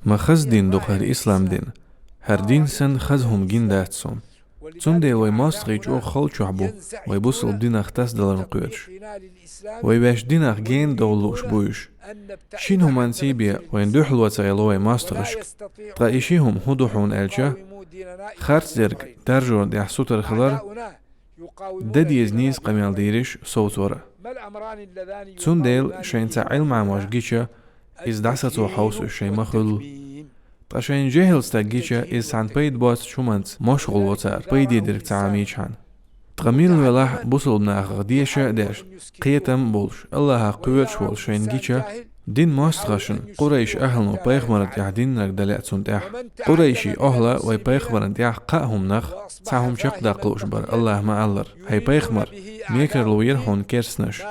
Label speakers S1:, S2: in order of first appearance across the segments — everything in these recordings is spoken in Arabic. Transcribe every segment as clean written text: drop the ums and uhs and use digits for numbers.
S1: ما خز دين دوق هر إسلام دين هر دين سن خزهم جين داتسون تون دي وي ماستغيج او خل شعبو وي بوصل دين اختاس دلن قيرش وي باش دين اخ جين دولوش بويش شين هم انسيبيا وين دوحل وتايلو وي ماستغشك تغايشيهم هدوحون الجا خارت درك درجون دي حسوتر خلر دديز نيز قميال ديرش صوت ورا تون ديل شين تعيل مع ماشجيشا إز دعسة حوس الشي مخل تاشين جهل ستاجيشا إز عن بيد باس شومانت مشغول وتار بيدي درك تعاميش عن تغميل ولاح بوصل بناخ غديشا داش قيتم بولش الله قوش والشين جيشا دين ماستغشن قريش أهلنا بيخمرت يعدين نك دلعتون تاح قريشي أهلا وي بيخمرت يح قاهم نخ تعهم شق داقلوش بر الله ما ألر هي بيخمر ميكر لوير هون كيرسنش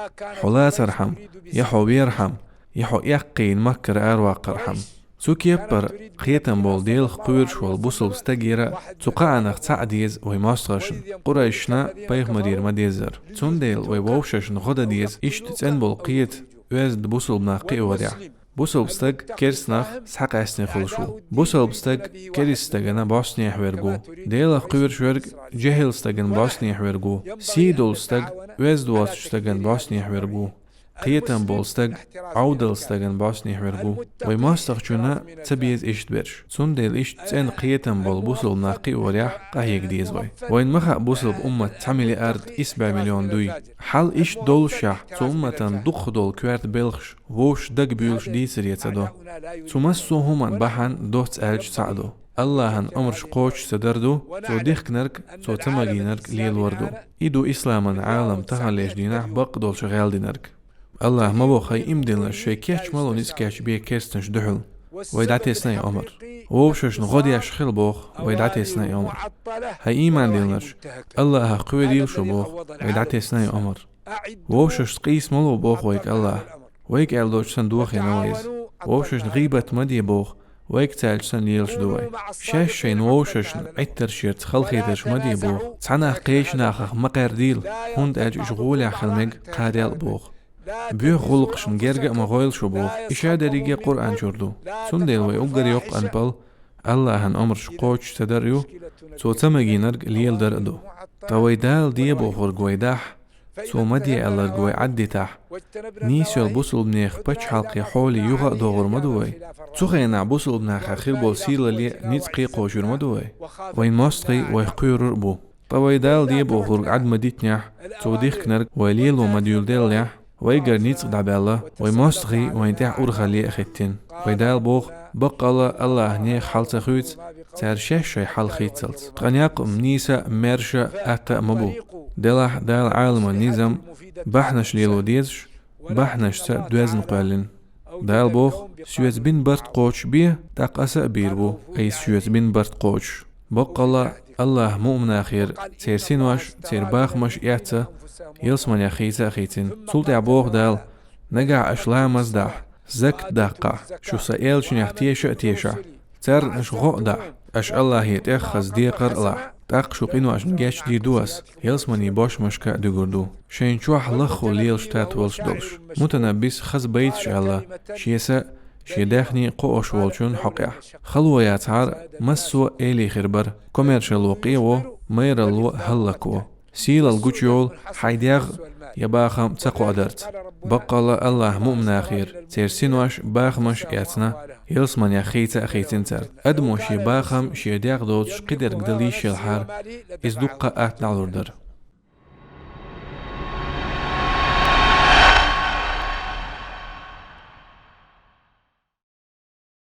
S1: حلا ترحم يحو بيرحم يحو يقين مكر أرواق رحم سوك يبر قيتن بول ديل قويرش والبوصل بستاجيرا تقعنا تعديز وي ماستغشن قريشنا بيخمرير مديزر تون ديل وي ووششن غدا ديز إشت تن بول قيت ويز بوصل بناقي وريع بوصل بستاج كيرسناخ سحق عسني خلشو بوصل بستاج كيرستاجنا باسني حويرجو ديل قويرش ورق جهل استاجن باسني حويرجو سيدول ستاج ويز دوات استاجن باسني حويرجو قيتن بولستاج عودل ستاجن باسني حويرجو وي ماستغشنا تبيز إشت برش سون ديل إشت تن قيتن بول بوصل بناقي وريع قهيك ديز وين مخا بوصل بأمة تعملي أرض 7 مليون دوي حال إشت دول شح ثم دخ دول كوارت بلخش ووش دق بيولش ديسر يتدو تمسو همان بحن دوت ألج سعدو اللهن أمرش قوش سدردو تو ديخ نرك تو تماجي نرك ليل وردو إدو إسلاما عالم تهاليش ديناح بق دول شغال دينرك الله ما بو خي إمدن لشي كيش مالو نسكيش بيه كيستنش دحل ويدعتي سناي عمر ووشش نغودي أشخيل بوخ ويدعتي سناي عمر هاي إيمان ديلنش الله قوي ديل شو بوخ ويدعتي سناي عمر ووشش تقيس مالو بوخ ويك الله ويك ألدوش سندوخ ينويز ووشش غيبة مدي بوخ ويك تالج سن يلش دوي شاش شين ووشش عتر شيرت خلقيتش مدي بوخ تسعنا قيش ناخخ مقار ديل هند أج إشغولي خلمج قاديل بوخ بيو خلقشن جرجع مغويل شبوخ إشادة ريجي قرآن جردو سندل ويوغر يوق أنبال الله هن أمر شقوش تدريو سو تمجي نرج ليل دردو تويدال دي بوخر جويداح سو مدي ألر جوي عدي تاح نيسيو البوصل بنيخ بچ حلقي حولي يوغا دوغر مدوي تخينا بوصل بناخ أخير بولسيل لي نيتقي قوشور مدوي وين ماستقي ويقير ربو تويدال دي بوخر عد مديتنيح سو ديخ نرج وليل ومديول ديل ويجر نيتق دعبالله ويماستغي وينتح أورخالي أختين ويدال بوخ بقى الله نيخ حالت خويت تارشش شي حال خيتسلت تغنياق منيسا مرشا أتا مبو دلح دال عالم النظام بحنش ليلو ديزش بحنش سا دوازن قالين دال بوخ سويت بين برت قوش بيه تاقاسا بيربو أي سويت بين برت قوش بقى الله مؤمن أخير تيرسين واش تير باخ مش إعتا يلسمن يا خيتا خيتين سلط عبوخ دال نقع أشلا مزدح زك دقع شو سائل شنيخ تيشا تر نش غقدع أش الله يتأخذ ديقر الله تاق شو قينو أش نجاش دي دوس يلسمن يباش مشكا دقردو شين شوح لخو ليل شتات ولش دولش متنبس خز بيتش الله شيسا شيداخني قوش والشون حقيح خلوة ياتعار مسو إلي خربر كوميرشال وقيو مير الو هلكو سيل الجوتيول حيديغ يباخم تقوى درت بقى الله مؤمن أخير تيرسينواش باخمش إعتنا يلسمن يا خيتا أخيتين تر أدموشي باخم شيديغ دوتش قدر قدليش الحار إز دقة أتنعلور در